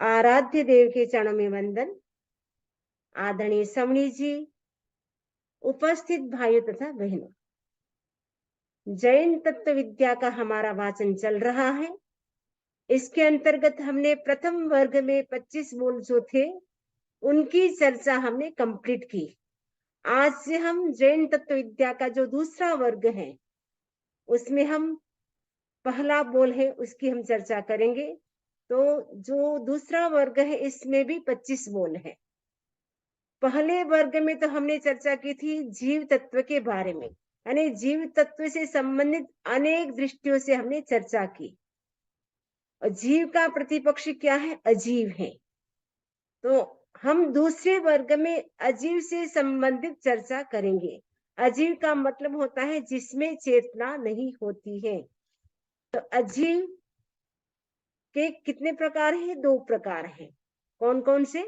आराध्य देव के चरणों में वंदन। आदरणीय समणी जी, उपस्थित भाइयों तथा बहनों, जैन तत्व विद्या का हमारा वाचन चल रहा है। इसके अंतर्गत हमने प्रथम वर्ग में 25 बोल जो थे उनकी चर्चा हमने कंप्लीट की। आज से हम जैन तत्व विद्या का जो दूसरा वर्ग है उसमें हम पहला बोल है उसकी हम चर्चा करेंगे। तो जो दूसरा वर्ग है इसमें भी 25 बोल है। पहले वर्ग में तो हमने चर्चा की थी जीव तत्व के बारे में, यानी जीव तत्व से संबंधित अनेक दृष्टियों से हमने चर्चा की। और जीव का प्रतिपक्ष क्या है? अजीव है। तो हम दूसरे वर्ग में अजीव से संबंधित चर्चा करेंगे। अजीव का मतलब होता है जिसमें चेतना नहीं होती है। तो अजीव के कितने प्रकार हैं? 2 प्रकार हैं। कौन कौन से?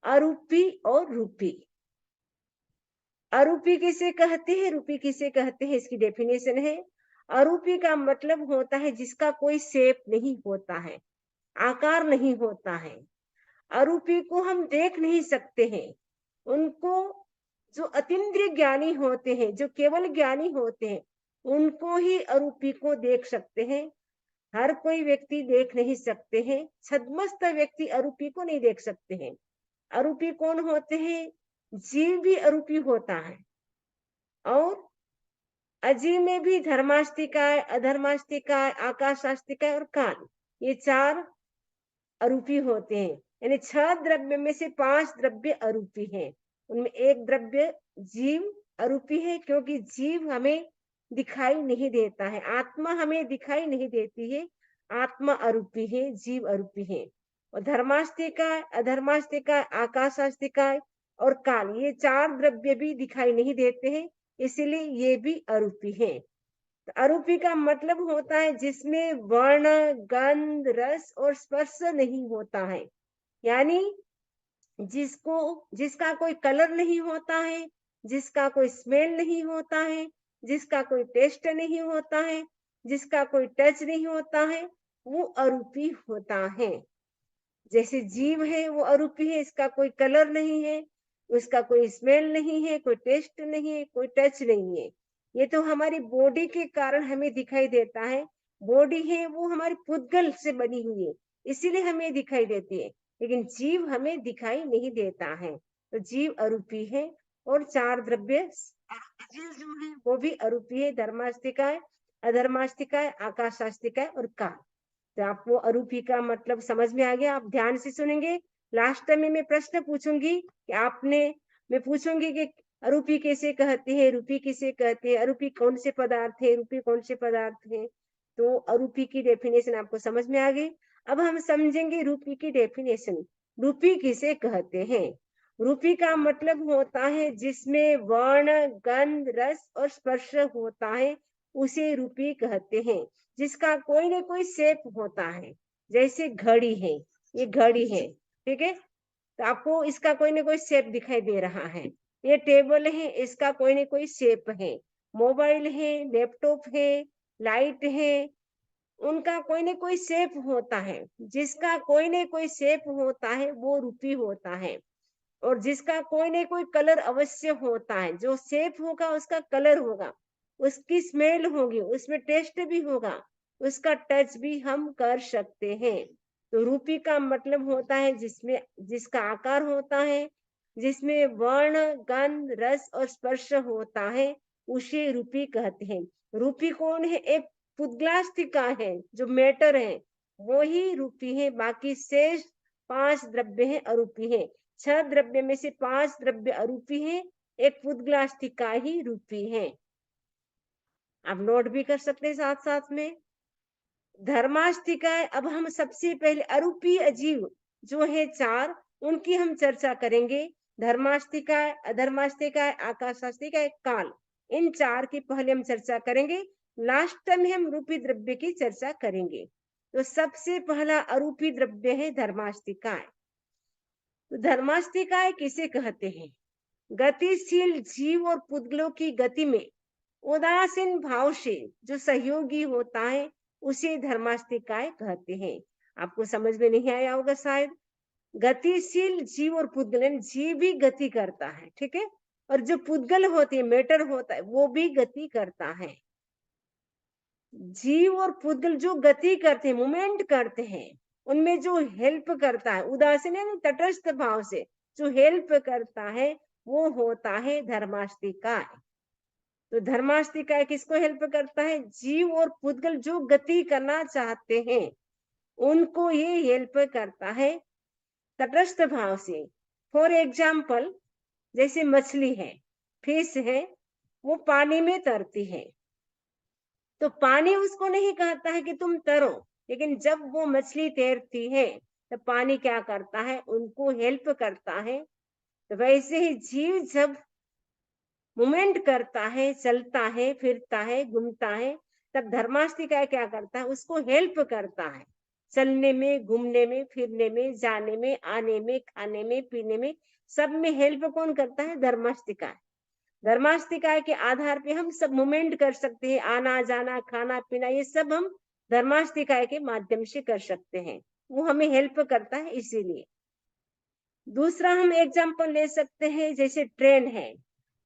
अरूपी और रूपी। अरूपी किसे कहते हैं, रूपी किसे कहते हैं, इसकी डेफिनेशन है। अरूपी का मतलब होता है जिसका कोई शेप नहीं होता है, आकार नहीं होता है। अरूपी को हम देख नहीं सकते हैं। उनको जो अतीन्द्रिय ज्ञानी होते हैं, जो केवल ज्ञानी होते हैं, उनको ही अरूपी को देख सकते हैं। हर कोई व्यक्ति देख नहीं सकते हैं। छद्मस्त व्यक्ति अरूपी को नहीं देख सकते हैं। अरूपी कौन होते हैं? जीव भी अरूपी होता है। और अजीव में भी धर्मास्तिकाय, अधर्मास्तिकाय, आकाशास्तिकाय और काल, ये 4 अरूपी होते हैं। यानी 6 द्रव्य में से 5 द्रव्य अरूपी हैं। उनमें एक द्रव्य जीव अरूपी है, क्योंकि जीव हमें दिखाई नहीं देता है, आत्मा हमें दिखाई नहीं देती है। आत्मा अरूपी है, जीव अरूपी है। और धर्मास्तिकाय, अधर्मास्तिकाय, आकाशास्तिकाय और काल, ये 4 द्रव्य भी दिखाई नहीं देते हैं, इसीलिए ये भी अरूपी है। अरूपी का मतलब होता है जिसमें वर्ण, गंध, रस और स्पर्श नहीं होता है। यानी जिसका कोई कलर नहीं होता है, जिसका कोई स्मेल नहीं होता है, जिसका कोई टेस्ट नहीं होता है, जिसका कोई टच नहीं होता है, वो अरूपी होता है। जैसे जीव है वो अरूपी है, इसका कोई कलर नहीं है, उसका कोई स्मेल नहीं है, कोई टेस्ट नहीं है, कोई टच नहीं है। ये तो हमारी बॉडी के कारण हमें दिखाई देता है। बॉडी है वो हमारी पुद्गल से बनी हुई है, इसीलिए हमें दिखाई देती है, लेकिन जीव हमें दिखाई नहीं देता है। तो जीव अरूपी है। और 4 द्रव्य जीव जो है वो भी अरूपी है, धर्मास्तिकाय, अधर्मास्तिकाय, आकाशास्तिकाय और काल। तो आपको अरूपी का मतलब समझ में आ गया? आप ध्यान से सुनेंगे। लास्ट में मैं प्रश्न पूछूंगी कि मैं पूछूंगी कि अरूपी किसे कहते हैं, रूपी किसे कहते हैं, अरूपी कौन से पदार्थ है, रूपी कौन से पदार्थ है। तो अरूपी की डेफिनेशन आपको समझ में आ गई। अब हम समझेंगे रूपी की डेफिनेशन। रूपी किसे कहते हैं? रूपी का मतलब होता है जिसमें वर्ण, गंध, रस और स्पर्श होता है, उसे रूपी कहते हैं। जिसका कोई ना कोई शेप होता है, जैसे घड़ी है, ये घड़ी है, ठीक है, तो आपको इसका कोई ना कोई शेप दिखाई दे रहा है। ये टेबल है, इसका कोई ना कोई शेप है। मोबाइल है, लैपटॉप है, लाइट है, उनका कोई ना कोई शेप होता है। जिसका कोई ना कोई शेप होता है वो रूपी होता है। और जिसका कोई ना कोई कलर अवश्य होता है, जो शेप होगा उसका कलर होगा, उसकी स्मेल होगी, उसमें टेस्ट भी होगा, उसका टच भी हम कर सकते हैं। तो रूपी का मतलब होता है जिसका आकार होता है, जिसमें वर्ण, गंध, रस और स्पर्श होता है, उसे रूपी कहते हैं। रूपी कौन है? एक पुद्गलास्तिका है, जो मैटर है, वो ही रूपी है। बाकी शेष 5 द्रव्य है अरूपी है। 6 द्रव्य में से 5 द्रव्य अरूपी है, एक पुद्गलास्तिका ही रूपी है। आप नोट भी कर सकते हैं साथ साथ में। धर्मास्तिकाय, अब हम सबसे पहले अरूपी अजीव जो है 4, उनकी हम चर्चा करेंगे। धर्मास्तिकाय, अधर्मास्तिकाय, आकाशास्तिकाय, काल, इन 4 की पहले हम चर्चा करेंगे। लास्ट में हम रूपी द्रव्य की चर्चा करेंगे। तो सबसे पहला अरूपी द्रव्य है धर्मास्तिकाय। तो धर्मास्तिकाय किसे कहते हैं? गतिशील जीव और पुद्गलों की गति में उदासीन भाव से जो सहयोगी होता है, उसे धर्मास्तिकाय कहते हैं। आपको समझ में नहीं आया होगा शायद, गतिशील जीव और पुद्गल, यानी जीव भी गति करता है, ठीक है, और जो पुद्गल होती है, मैटर होता है, वो भी गति करता है। जीव और पुद्गल जो गति करते हैं, मूवमेंट करते हैं, उनमें जो हेल्प करता है, उदासीन यानी तटस्थ भाव से जो हेल्प करता है, वो होता है धर्मास्तिकाय। तो धर्मास्तिकाय किसको हेल्प करता है? जीव और पुद्गल जो गति करना चाहते हैं, उनको ये हेल्प करता है तटस्थ भाव से। फॉर एग्जाम्पल, जैसे मछली है, फिश है, वो पानी में तैरती है, तो पानी उसको नहीं कहता है कि तुम तैरो, लेकिन जब वो मछली तैरती है तो पानी क्या करता है? उनको हेल्प करता है। तो वैसे ही जीव जब मूवमेंट करता है, चलता है, फिरता है, घूमता है, तब धर्मास्तिकाय क्या करता है? उसको हेल्प करता है चलने में, घूमने में, फिरने में, जाने में, आने में, खाने में, पीने में, सब में हेल्प कौन करता है? धर्मास्तिकाय। धर्मास्तिकाय के आधार पे हम सब मूवमेंट कर सकते हैं, आना जाना, खाना पीना, ये सब हम धर्मास्तिकाय के माध्यम से कर सकते हैं, वो हमें हेल्प करता है इसीलिए। दूसरा हम एग्जाम्पल ले सकते हैं, जैसे ट्रेन है,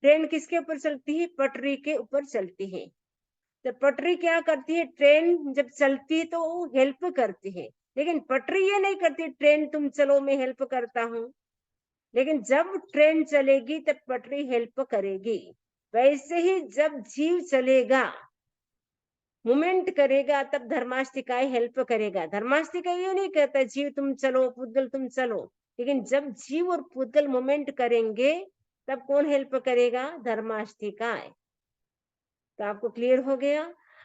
ट्रेन किसके ऊपर चलती है? पटरी के ऊपर चलती है। तो पटरी क्या करती है? ट्रेन जब चलती है तो वो हेल्प करती है, लेकिन पटरी ये नहीं करती ट्रेन तुम चलो मैं हेल्प करता हूँ, लेकिन जब ट्रेन चलेगी तब पटरी हेल्प करेगी। वैसे ही जब जीव चलेगा, मूवमेंट करेगा, तब धर्मास्तिकाय हेल्प करेगा। धर्मास्तिकाय ये नहीं कहता जीव तुम चलो, पुद्गल तुम चलो, लेकिन जब जीव और पुद्गल मूवमेंट करेंगे, तब कौन हेल्प करेगा? धर्मास्तिकाय। तो आपको क्लियर हो गया।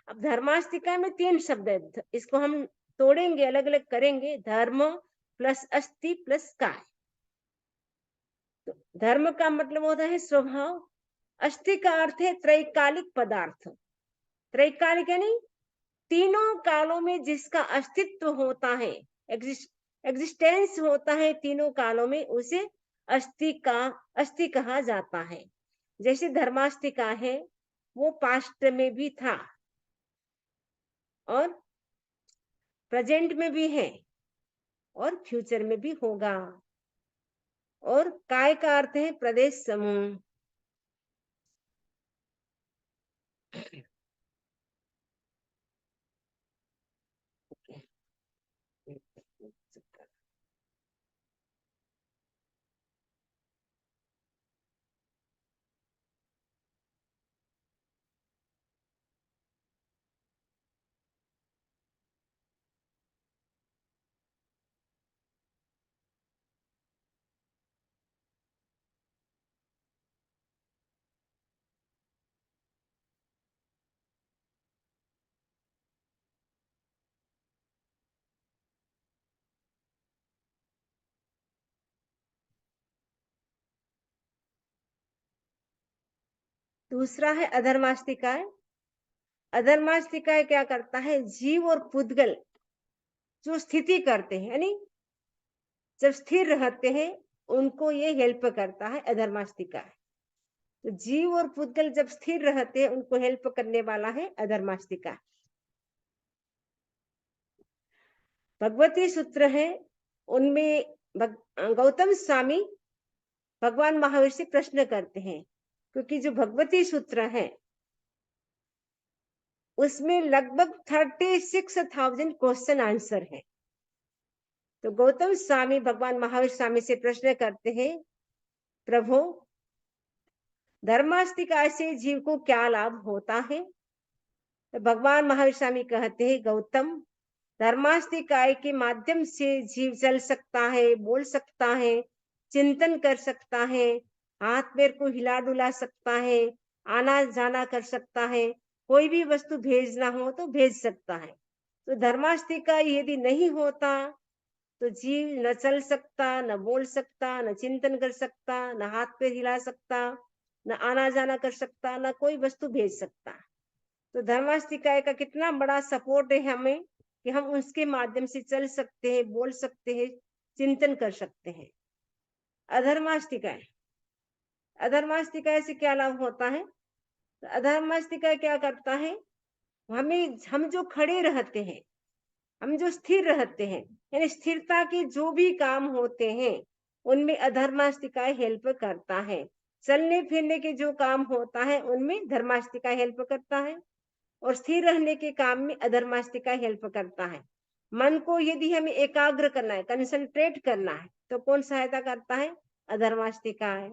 अब धर्मास्तिकाय में 3 शब्द है, इसको हम तोड़ेंगे, अलग अलग करेंगे। धर्म प्लस अस्ति प्लस काय। तो धर्म का मतलब होता है स्वभाव, अस्ति का अर्थ है त्रैकालिक पदार्थ। त्रैकालिक यानी तीनों कालों में जिसका अस्तित्व होता है, एग्जिस्टेंस होता है तीनों कालों में, उसे अस्थि कहा जाता है। जैसे धर्मास्तिका है, वो पास्ट में भी था और प्रेजेंट में भी है और फ्यूचर में भी होगा। और काय का अर्थ है प्रदेश समूह। दूसरा है अधर्मास्तिकाय। अधर्मास्तिकाय क्या करता है? जीव और पुद्गल जो स्थिति करते हैं, यानी जब स्थिर रहते हैं, उनको ये हेल्प करता है अधर्मास्तिकाय। तो जीव और पुद्गल जब स्थिर रहते हैं, उनको हेल्प करने वाला है अधर्मास्तिकाय। भगवती सूत्र है, उनमें गौतम स्वामी भगवान महावीर से प्रश्न करते हैं, क्योंकि जो भगवती सूत्र है उसमें लगभग 36,000 क्वेश्चन आंसर है। तो गौतम स्वामी भगवान महावीर स्वामी से प्रश्न करते हैं, प्रभु धर्मास्तिकाय से जीव को क्या लाभ होता है? तो भगवान महावीर स्वामी कहते हैं, गौतम धर्मास्तिकाय के माध्यम से जीव चल सकता है, बोल सकता है, चिंतन कर सकता है, हाथ पैर को हिला डुला सकता है, आना जाना कर सकता है, कोई भी वस्तु भेजना हो तो भेज सकता है। तो धर्मास्तिकाय यदि नहीं होता तो जीव न चल सकता, न बोल सकता, न चिंतन कर सकता, न हाथ पैर हिला सकता, न आना जाना कर सकता, न कोई वस्तु भेज सकता। तो धर्मास्तिकाय का कितना बड़ा सपोर्ट है हमें कि हम उसके माध्यम से चल सकते हैं, बोल सकते हैं, चिंतन कर सकते हैं। अधर्मास्तिकाय, अधर्मास्तिकाय से क्या लाभ होता है? तो अधर्मास्तिकाय क्या करता है? हम जो खड़े रहते हैं, हम जो स्थिर रहते हैं, यानी स्थिरता के जो भी काम होते हैं उनमें अधर्माष्टिकाय हेल्प करता है। चलने फिरने के जो काम होता है उनमें धर्माष्टिकाय हेल्प करता है, और स्थिर रहने के काम में अधर्माष्टिकाय हेल्प करता है। मन को यदि हमें एकाग्र करना है, कंसंट्रेट करना है, तो कौन सहायता करता है? अधर्माष्टिकाय।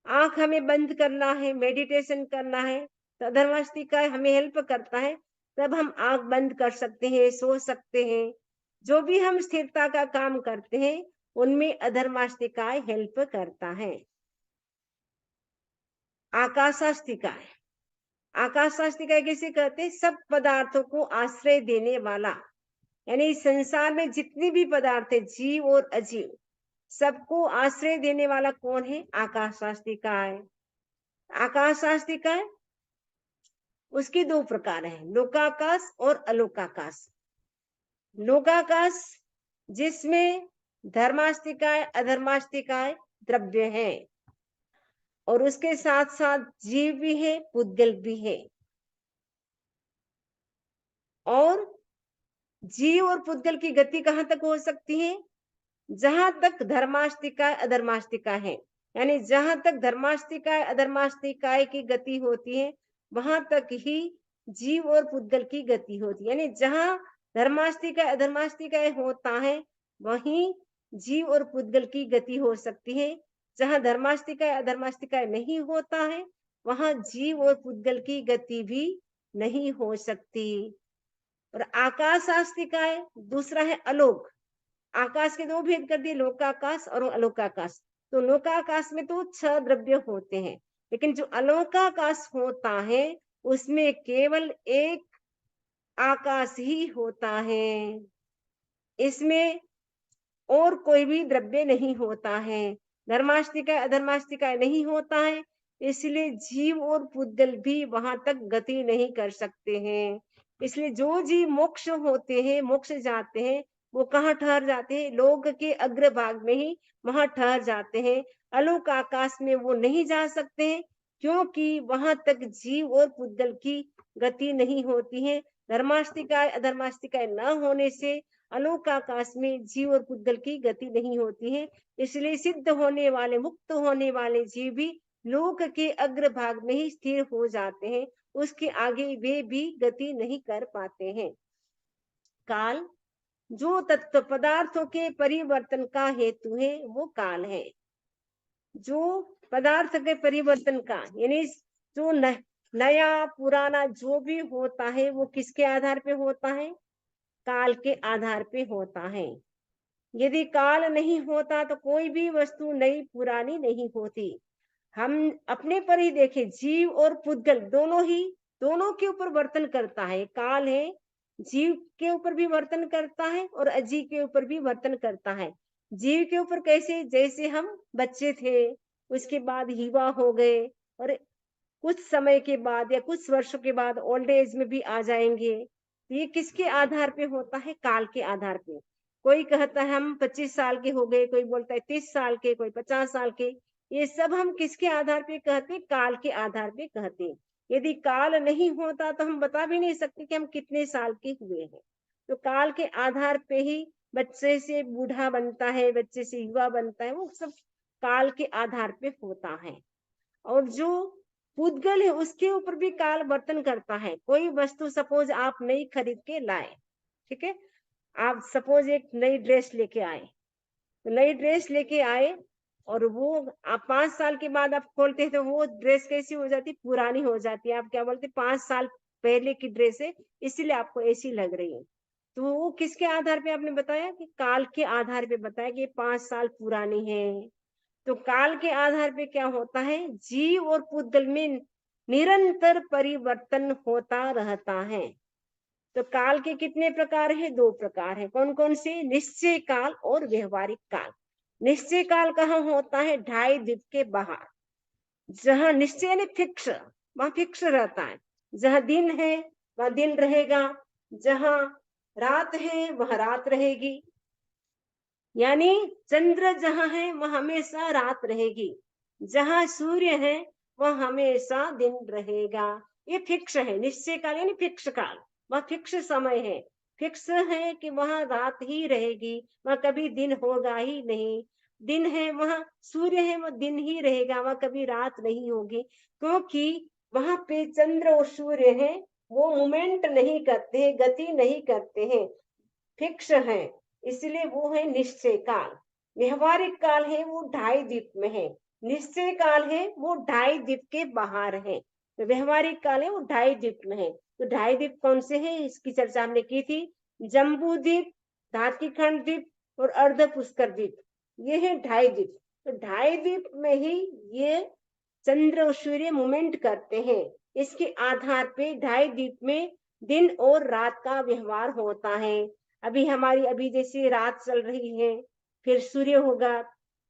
आंख हमें बंद करना है, मेडिटेशन करना है, तो अधर्माष्टिकाय हमें हेल्प करता है। तब हम आंख बंद कर सकते हैं, सो सकते हैं। जो भी हम स्थिरता का काम करते हैं उनमें अधर्माष्टिकाय हेल्प करता है। आकाशाष्टिकाय, आकाशाष्टिकाय किसे कहते हैं? सब पदार्थों को आश्रय देने वाला, यानी इस संसार में जितनी भी पदार्थ है, जीव और अजीव, सबको आश्रय देने वाला कौन है? आकाशाष्टिकाय। आकाशाष्टिकाय उसके दो प्रकार हैं, लोकाकाश और अलोकाकाश। लोकाकाश जिसमें धर्माष्टिकाय अधर्माष्टिकाय द्रव्य है, और उसके साथ साथ जीव भी है, पुद्गल भी है। और जीव और पुद्गल की गति कहाँ तक हो सकती है? जहां तक धर्माष्टिकाय अधर्माष्टिकाय है, यानी जहां तक धर्माष्टिकाय अधर्माष्टिकाय की गति होती है वहां तक ही जीव और पुद्गल की गति होती है। यानी जहां धर्माष्टिकाय अधर्माष्टिकाय होता है वहीं जीव और पुद्गल की गति हो सकती है। जहां धर्माष्टिकाय अधर्माष्टिकाय नहीं होता है वहां जीव और पुद्गल की गति भी नहीं हो सकती। और आकाशाष्टिकाय दूसरा है अलोक। आकाश के दो भेद कर दिए, लोकाकाश और अलोकाकाश। तो लोकाकाश में तो 6 द्रव्य होते हैं, लेकिन जो अलोकाकाश होता है उसमें केवल एक आकाश ही होता है। इसमें और कोई भी द्रव्य नहीं होता है। धर्माष्टिकाय अधर्माष्टिकाय नहीं होता है, इसलिए जीव और पुद्गल भी वहां तक गति नहीं कर सकते हैं। इसलिए जो जीव मोक्ष होते हैं, मोक्ष जाते हैं, वो कहाँ ठहर जाते हैं? लोक के अग्रभाग में ही वहां ठहर जाते हैं। अलोक आकाश में वो नहीं जा सकते हैं, क्योंकि वहां तक जीव और पुद्गल की गति नहीं होती है। धर्माष्टिकाय अधर्माष्टिकाय न होने से अलोक आकाश में जीव और पुद्गल की गति नहीं होती है। इसलिए सिद्ध होने वाले, मुक्त होने वाले जीव भी लोक के अग्रभाग में ही स्थिर हो जाते हैं, उसके आगे वे भी गति नहीं कर पाते हैं। काल जो तत्व पदार्थों के परिवर्तन का हेतु है वो काल है। जो पदार्थ के परिवर्तन का, यानी जो नया पुराना जो भी होता है वो किसके आधार पे होता है? काल के आधार पे होता है। यदि काल नहीं होता तो कोई भी वस्तु नई पुरानी नहीं होती। हम अपने पर ही देखें, जीव और पुद्गल दोनों के ऊपर वर्तन करता है। काल है, जीव के ऊपर भी वर्तन करता है और अजीव के ऊपर भी वर्तन करता है। जीव के ऊपर कैसे? जैसे हम बच्चे थे, उसके बाद युवा हो गए, और कुछ समय के बाद या कुछ वर्षों के बाद ओल्ड एज में भी आ जाएंगे। तो ये किसके आधार पे होता है? काल के आधार पे। कोई कहता है हम 25 साल के हो गए, कोई बोलता है 30 साल के, कोई 50 साल के। ये सब हम किसके आधार पे कहते हैं? काल के आधार पे कहते हैं। यदि काल नहीं होता तो हम बता भी नहीं सकते कि हम कितने साल के हुए हैं। तो काल के आधार पे ही बच्चे से बूढ़ा बनता है, बच्चे से युवा बनता है, वो सब काल के आधार पे होता है। और जो पुद्गल है उसके ऊपर भी काल वर्तन करता है। कोई वस्तु सपोज आप नई खरीद के लाए, ठीक है, आप सपोज एक नई ड्रेस लेके आए, तो नई ड्रेस लेके आए और वो आप 5 साल के बाद आप खोलते हैं तो वो ड्रेस कैसी हो जाती? पुरानी हो जाती है। आप क्या बोलते? 5 साल पहले की ड्रेस है इसीलिए आपको ऐसी लग रही है। तो वो किसके आधार पे आपने बताया? कि काल के आधार पे बताया कि 5 साल पुरानी है। तो काल के आधार पे क्या होता है? जीव और पुद्गल में निरंतर परिवर्तन होता रहता है। तो काल के कितने प्रकार हैं? 2 प्रकार हैं। कौन कौन से? निश्चय काल और व्यवहारिक काल। निश्चय काल कहाँ होता है? ढाई द्वीप के बाहर, जहां निश्चय यानी फिक्स, वहां फिक्स रहता है। जहां दिन है वहां दिन रहेगा, जहां रात है वहां रात रहेगी। यानी चंद्र जहां है वह हमेशा रात रहेगी, जहां सूर्य है वह हमेशा दिन रहेगा। ये फिक्स है। निश्चय काल यानी फिक्स काल, वह फिक्स समय है। फिक्स है कि वहां रात ही रहेगी, वहां कभी दिन होगा ही नहीं। दिन है वहां, सूर्य है वो दिन ही रहेगा, वहां कभी रात नहीं होगी, क्योंकि वहां पे चंद्र और सूर्य है, वो मूवमेंट नहीं करते हैं, गति नहीं करते हैं, फिक्स है। इसलिए वो है निश्चय काल। व्यवहारिक काल है वो ढाई द्वीप में है। निश्चय काल है वो ढाई द्वीप के बाहर है। तो व्यवहारिक काल है वो ढाई द्वीप में है। तो ढाई द्वीप कौन से हैं, इसकी चर्चा हमने की थी। जम्बू द्वीप, धात्रिखंड द्वीप और अर्ध पुष्कर द्वीप, ये है ढाई द्वीप। तो ढाई द्वीप में ही ये चंद्र और सूर्य मूवमेंट करते हैं। इसके आधार पे ढाई द्वीप में दिन और रात का व्यवहार होता है। अभी जैसे रात चल रही है, फिर सूर्य होगा,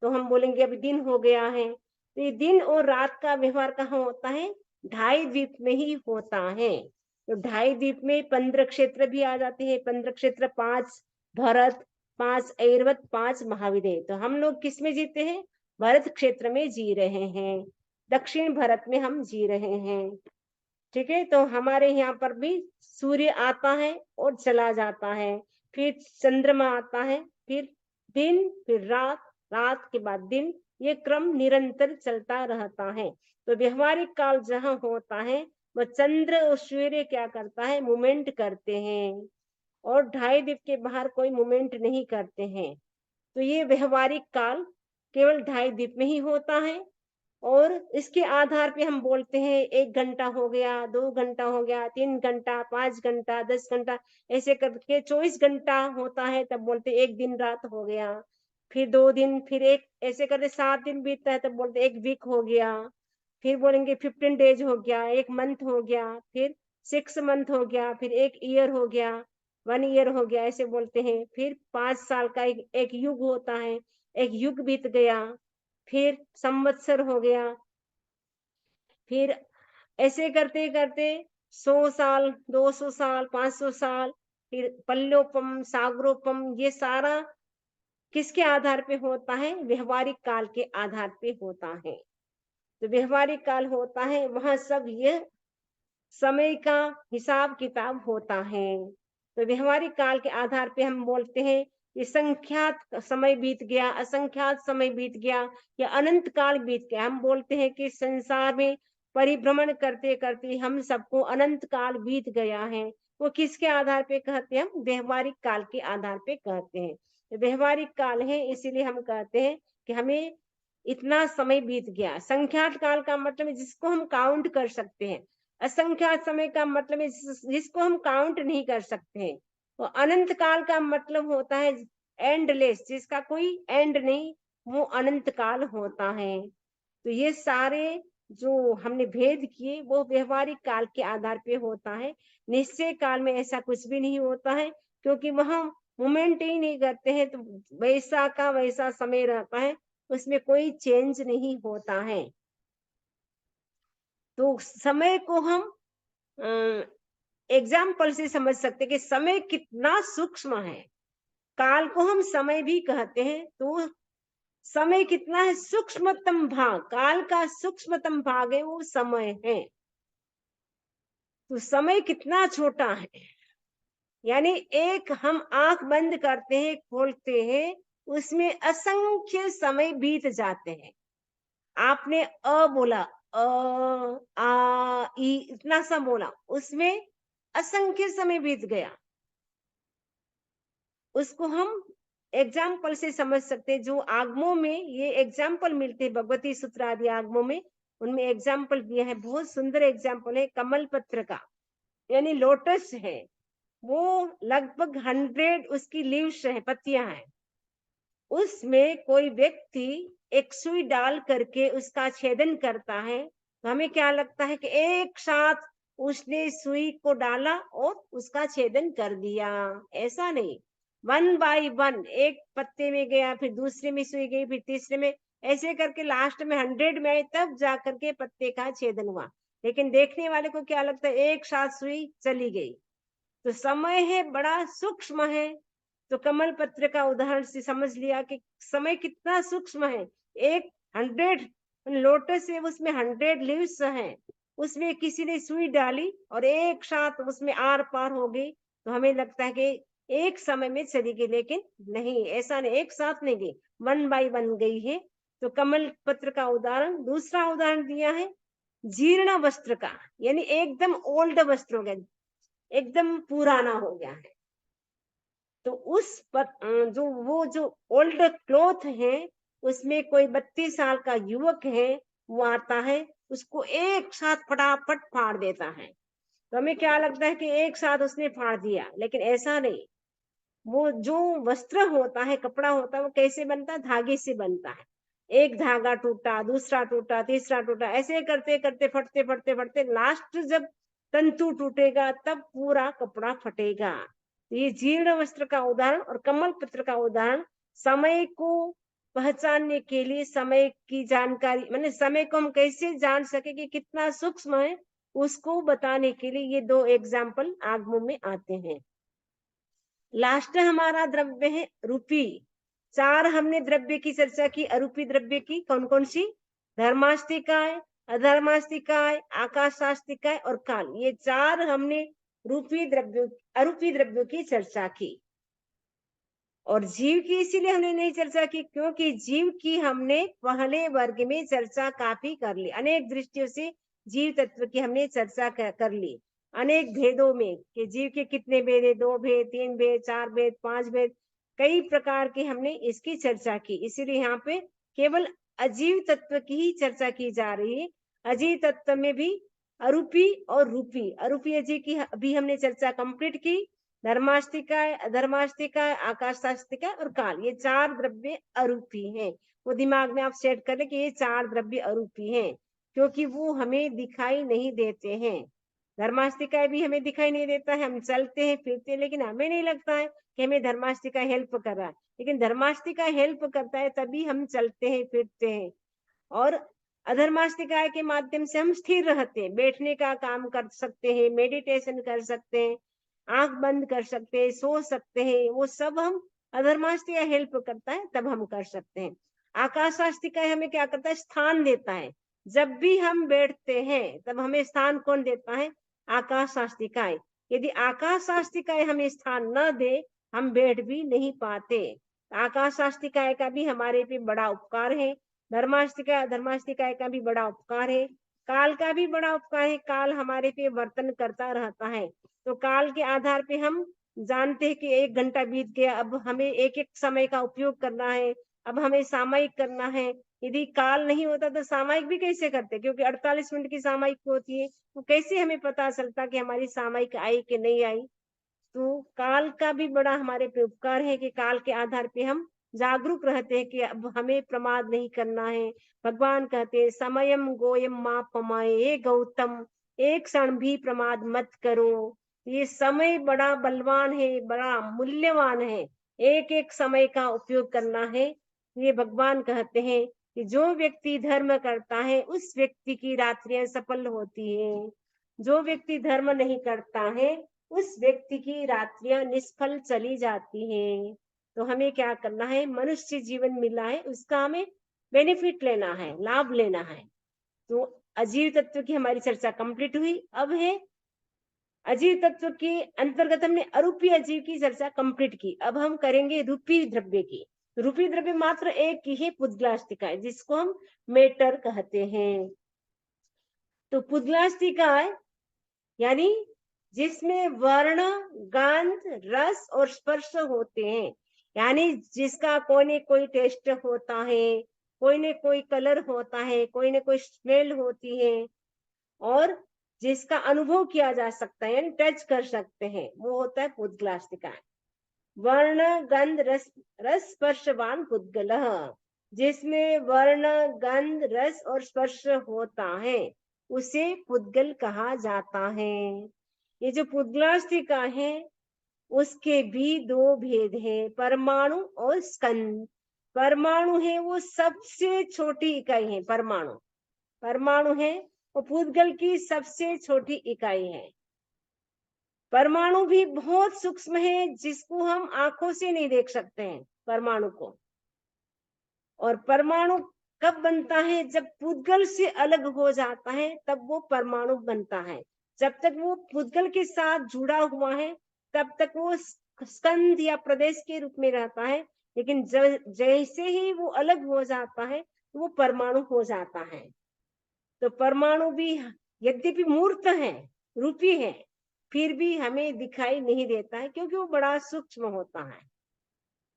तो हम बोलेंगे अभी दिन हो गया है। तो ये दिन और रात का व्यवहार कहाँ होता है, ढाई द्वीप में ही होता है। तो ढाई द्वीप में 15 क्षेत्र भी आ जाते हैं। 15 क्षेत्र, 5 भरत, 5 ऐरावत, 5 महाविद्य। तो हम लोग किस में जीते हैं, भरत क्षेत्र में जी रहे हैं, दक्षिण भारत में हम जी रहे हैं। ठीक है, तो हमारे यहाँ पर भी सूर्य आता है और चला जाता है, फिर चंद्रमा आता है, फिर दिन, फिर रात, रात के बाद दिन, ये क्रम निरंतर चलता रहता है। तो व्यवहारिक काल जहाँ होता है, वह चंद्र और सूर्य क्या करता है, मूवमेंट करते हैं, और ढाई द्वीप के बाहर कोई मूवमेंट नहीं करते हैं। तो ये व्यवहारिक काल केवल ढाई द्वीप में ही होता है। और इसके आधार पे हम बोलते हैं 1 घंटा हो गया, 2 घंटा हो गया, 3 घंटा, 5 घंटा, 10 घंटा, ऐसे करके 24 घंटा होता है, तब बोलते एक दिन रात हो गया। फिर 2 दिन, फिर एक, ऐसे करके 7 दिन बीतता है, तब बोलते एक वीक हो गया। फिर बोलेंगे 15 डेज हो गया, एक मंथ हो गया, फिर 6 मंथ हो गया, फिर एक ईयर हो गया, 1 ईयर हो गया, ऐसे बोलते हैं। फिर 5 साल का एक युग होता है, एक युग बीत गया, फिर संवत्सर हो गया। फिर ऐसे करते करते 100 साल, 200 साल, 500 साल, फिर पल्लोपम, सागरोपम, ये सारा किसके आधार पे होता है, व्यवहारिक काल के आधार पे होता है। तो व्यवहारिक काल होता है, वहां सब ये समय का हिसाब किताब होता है। तो व्यवहारिक काल के आधार पे हम बोलते हैं कि संख्यात समय बीत गया, असंख्यात समय बीत गया, या अनंत काल बीत गया। हम बोलते हैं कि संसार में परिभ्रमण करते करते हम सबको अनंत काल बीत गया है। वो किसके आधार पे कहते हैं, हम व्यवहारिक काल के आधार पे कहते हैं। तो व्यवहारिक काल है, इसीलिए हम कहते हैं कि हमें इतना समय बीत गया। संख्यात काल का मतलब है जिसको हम काउंट कर सकते हैं। असंख्यात समय का मतलब है जिसको हम काउंट नहीं कर सकते हैं। तो अनंत काल का मतलब होता है एंडलेस, जिसका कोई एंड नहीं, वो अनंत काल होता है। तो ये सारे जो हमने भेद किए वो व्यवहारिक काल के आधार पे होता है। निश्चय काल में ऐसा कुछ भी नहीं होता है, क्योंकि वहां मूवमेंट ही नहीं करते हैं, तो वैसा का वैसा समय रहता है, उसमें कोई चेंज नहीं होता है। तो समय को हम एग्जाम्पल से समझ सकते कि समय कितना सूक्ष्म है। काल को हम समय भी कहते हैं, तो समय कितना है, सूक्ष्मतम भाग, काल का सूक्ष्मतम भाग है वो समय है। तो समय कितना छोटा है, यानी एक हम आंख बंद करते हैं, खोलते हैं, उसमें असंख्य समय बीत जाते हैं। आपने अ बोला, अ, आ, ई, इतना सा बोला, उसमें असंख्य समय बीत गया। उसको हम एग्जाम्पल से समझ सकते हैं। जो आगमों में ये एग्जाम्पल मिलते हैं, भगवती सूत्र आदि आगमों में, उनमें एग्जाम्पल दिया है। बहुत सुंदर एग्जाम्पल है कमल पत्र का, यानी लोटस है, वो लगभग 100 उसकी लीव्स है, पत्तियां हैं। उसमें कोई व्यक्ति एक सुई डाल करके उसका छेदन करता है, तो हमें क्या लगता है कि एक साथ उसने सुई को डाला और उसका छेदन कर दिया। ऐसा नहीं, 1 बाय 1, एक पत्ते में गया, फिर दूसरे में सुई गई, फिर तीसरे में, ऐसे करके लास्ट में 100 में आई, तब जा करके पत्ते का छेदन हुआ। लेकिन देखने वाले को क्या लगता है, एक साथ सुई चली गई। तो समय है बड़ा सूक्ष्म है। तो कमल पत्र का उदाहरण से समझ लिया कि समय कितना सूक्ष्म है। एक 100 लोटस है, उसमें 100 लीव्स हैं, उसमें किसी ने सुई डाली और एक साथ उसमें आर पार हो गई, तो हमें लगता है कि एक समय में चली गई, लेकिन नहीं, ऐसा नहीं, एक साथ नहीं गई, 1 बाय 1 गई है। तो कमल पत्र का उदाहरण, दूसरा उदाहरण दिया है जीर्ण वस्त्र का, यानी एकदम ओल्ड वस्त्र हो गया, एकदम पुराना हो गया है। तो उस पर जो वो जो ओल्ड क्लॉथ है, उसमें कोई 32 साल का युवक है, वो आता है, उसको एक साथ फटाफट फाड़ देता है। तो हमें क्या लगता है कि एक साथ उसने फाड़ दिया, लेकिन ऐसा नहीं। वो जो वस्त्र होता है, कपड़ा होता है, वो कैसे बनता है? धागे से बनता है। एक धागा टूटा, दूसरा टूटा, तीसरा टूटा, ऐसे करते करते फटते फटते फटते लास्ट जब तंतु टूटेगा, तब पूरा कपड़ा फटेगा। ये जीर्ण वस्त्र का उदाहरण और कमल पत्र का उदाहरण समय को पहचानने के लिए, समय की जानकारी, माने समय को हम कैसे जान सके कि कितना सूक्ष्म है, उसको बताने के लिए ये दो एग्जाम्पल आगमों में आते हैं। लास्ट हमारा द्रव्य है रूपी। 4 हमने द्रव्य की चर्चा की, अरूपी द्रव्य की। कौन कौन सी? धर्मास्तिकाय, अधर्मास्तिकाय, आकाशास्तिकाय और काल। ये 4 हमने रूपी द्रव्यों, अरूपी द्रव्यों की चर्चा की। और जीव की इसीलिए हमने नहीं चर्चा की, क्योंकि जीव की हमने पहले वर्ग में चर्चा काफी कर ली। अनेक दृष्टियों से जीव तत्व की हमने चर्चा कर ली, अनेक भेदों में, कि जीव के कितने भेद है, 2 भेद, 3 भेद, 4 भेद, 5 भेद, कई प्रकार की हमने इसकी चर्चा की। इसीलिए यहाँ पे केवल अजीव तत्व की ही चर्चा की जा रही है। अजीव तत्व में भी अरूपी और रूपी, अरूपी अजीव की अभी हमने चर्चा कंप्लीट की। धर्मास्तिकाय, अधर्मास्तिकाय, आकाशास्तिकाय और काल, ये 4 द्रव्य अरूपी हैं। वो दिमाग में आप सेट कर ले कि ये 4 द्रव्य अरूपी हैं, क्योंकि वो हमें दिखाई नहीं देते हैं। धर्मास्तिकाय भी हमें दिखाई नहीं देता है, हम चलते हैं फिरते हैं, लेकिन हमें नहीं लगता है कि हमें धर्मास्तिकाय हेल्प कर रहा है, लेकिन धर्मास्तिकाय हेल्प करता है, तभी हम चलते हैं फिरते हैं। और अधर्मास्तिकाय के माध्यम से हम स्थिर रहते हैं, बैठने का काम कर सकते हैं, मेडिटेशन कर सकते हैं, आंख बंद कर सकते हैं, सो सकते हैं, वो सब हम अधर्मास्तिकाय हेल्प करता है, तब हम कर सकते हैं। आकाशास्तिकाय हमें क्या करता है? स्थान देता है। जब भी हम बैठते हैं, तब हमें स्थान कौन देता है? आकाशास्तिकाय। यदि आकाशास्तिकाय हमें स्थान न दे, हम बैठ भी नहीं पाते। आकाशास्तिकाय का भी हमारे पे बड़ा उपकार है, धर्मास्तिकाय, अधर्मास्तिकाय का भी बड़ा उपकार है, काल का भी बड़ा उपकार है। काल हमारे पे वर्तन करता रहता है, तो काल के आधार पे हम जानते हैं कि 1 घंटा बीत गया, अब हमें एक-एक समय का उपयोग करना है, अब हमें सामयिक करना है। यदि काल नहीं होता तो सामयिक भी कैसे करते? क्योंकि 48 मिनट की सामयिक होती है, तो कैसे हमें पता चलता कि हमारी सामयिक आई कि नहीं आई? तो काल का भी बड़ा हमारे पे उपकार है कि काल के आधार पे हम जागरूक रहते हैं कि अब हमें प्रमाद नहीं करना है। भगवान कहते हैं समयम गोयम मा पमाए, हे गौतम एक क्षण भी प्रमाद मत करो। ये समय बड़ा बलवान है, बड़ा मूल्यवान है, एक एक समय का उपयोग करना है। ये भगवान कहते हैं कि जो व्यक्ति धर्म करता है, उस व्यक्ति की रात्रियां सफल होती है। जो व्यक्ति धर्म नहीं करता है, उस व्यक्ति की रात्रियां निष्फल चली जाती हैं। तो हमें क्या करना है? मनुष्य जीवन मिला है, उसका हमें बेनिफिट लेना है, लाभ लेना है। तो अजीव तत्व की हमारी चर्चा कंप्लीट हुई। अब है अजीव तत्व के अंतर्गत हमने अरूपी अजीव की चर्चा कंप्लीट की। अब हम करेंगे रूपी द्रव्य की। रूपी द्रव्य मात्र एक ही है, पुद्गलास्तिकाय, जिसको हम मेटर कहते हैं। तो पुद्गलास्तिकाय यानी जिसमें वर्ण, गंध, रस और स्पर्श होते हैं, यानी जिसका कोई न कोई टेस्ट होता है, कोई न कोई कलर होता है, कोई न कोई स्मेल होती है, और जिसका अनुभव किया जा सकता है, यानी टच कर सकते हैं, वो होता है पुद्गलास्तिकाय। वर्ण, गंध, रस, रस स्पर्शवान पुद्गलः, जिसमें वर्ण, गंध, रस और स्पर्श होता है, उसे पुद्गल कहा जाता है। ये जो पुद्गलास्तिका है, उसके भी 2 भेद हैं, परमाणु और स्कंद। परमाणु है वो सबसे छोटी इकाई है, परमाणु, परमाणु है वो पुद्गल की सबसे छोटी इकाई है। परमाणु भी बहुत सूक्ष्म है, जिसको हम आंखों से नहीं देख सकते हैं परमाणु को। और परमाणु कब बनता है? जब पुद्गल से अलग हो जाता है, तब वो परमाणु बनता है। जब तक वो पुद्गल के साथ जुड़ा हुआ है, तब तक वो स्कंद या प्रदेश के रूप में रहता है, लेकिन जैसे ही वो अलग हो जाता है तो वो परमाणु हो जाता है। तो परमाणु भी यद्यपि मूर्त है, रूपी है, फिर भी हमें दिखाई नहीं देता है, क्योंकि वो बड़ा सूक्ष्म होता है।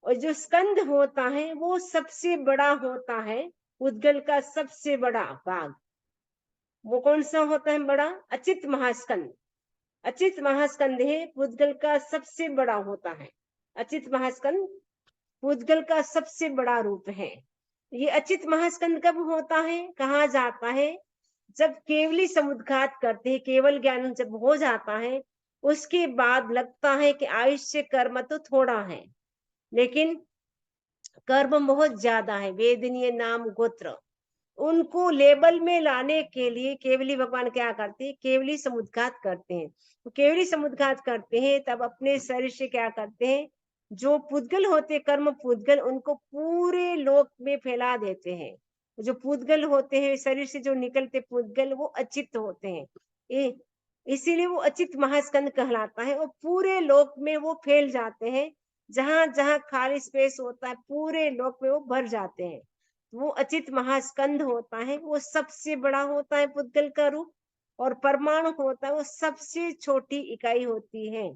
और जो स्कंद होता है वो सबसे बड़ा होता है, उद्गल का सबसे बड़ा भाग। वो कौन सा होता है बड़ा? अचित महास्कंद। अचित महास्कंद है पुद्गल का सबसे बड़ा होता है। अचित महास्कंद पुद्गल का सबसे बड़ा रूप है। ये अचित महास्कंद कब होता है, कहा जाता है? जब केवली समुद्घात करते हैं, केवल ज्ञान जब हो जाता है, उसके बाद लगता है कि आयुष्य कर्म तो थोड़ा है, लेकिन कर्म बहुत ज्यादा है, वेदनीय नाम गोत्र। उनको लेबल में लाने के लिए केवली भगवान क्या करते हैं? केवली समुद्घात करते हैं। तो केवली समुद्घात करते हैं, तब अपने शरीर से क्या करते हैं? जो पुद्गल होते, कर्म पुद्गल, उनको पूरे लोक में फैला देते हैं। जो पुद्गल होते हैं, शरीर से जो निकलते पुद्गल, वो अचित होते हैं। इसीलिए वो अचित महास्कंद कहलाता है, और पूरे लोक में वो फैल जाते हैं। जहां जहां खाली स्पेस होता है, पूरे लोक में वो भर जाते हैं। वो अचित महास्कंद होता है, वो सबसे बड़ा होता है पुद्गल का रूप। और परमाणु होता है, वो सबसे छोटी इकाई होती है।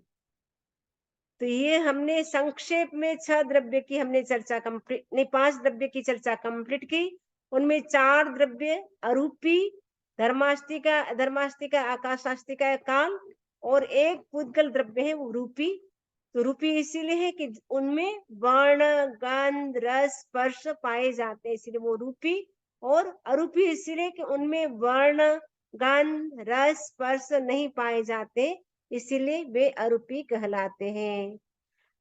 तो ये हमने संक्षेप में 6 द्रव्य की हमने चर्चा कंप्लीट नहीं, 5 द्रव्य की चर्चा कंप्लीट की। उनमें 4 द्रव्य अरूपी, धर्मास्तिका, अधर्मास्तिका, आकाशास्तिका, काल, और एक पुद्गल द्रव्य है वो रूपी। तो रूपी इसीलिए है कि उनमें वर्ण, गंध, रस, स्पर्श पाए जाते हैं, इसीलिए वो रूपी। और अरूपी इसीलिए कि उनमें वर्ण, गंध, रस, स्पर्श नहीं पाए जाते, इसीलिए वे अरूपी कहलाते हैं।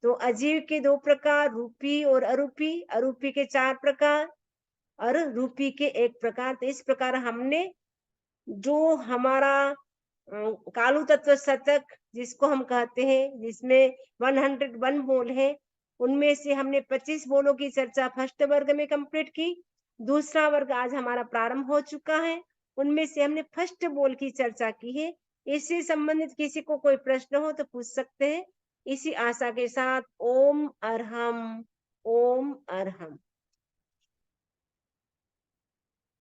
तो अजीव के 2 प्रकार, रूपी और अरूपी। अरूपी के 4 प्रकार और रूपी के 1 प्रकार। तो इस प्रकार हमने जो हमारा कालू तत्व शतक जिसको हम कहते हैं, जिसमें 101 बोल है, उनमें से हमने 25 बोलों की चर्चा फर्स्ट वर्ग में कंप्लीट की। दूसरा वर्ग आज हमारा प्रारंभ हो चुका है, उनमें से हमने फर्स्ट बोल की चर्चा की है। इससे संबंधित किसी को कोई प्रश्न हो तो पूछ सकते हैं। इसी आशा के साथ ओम अरहम, ओम अरहम।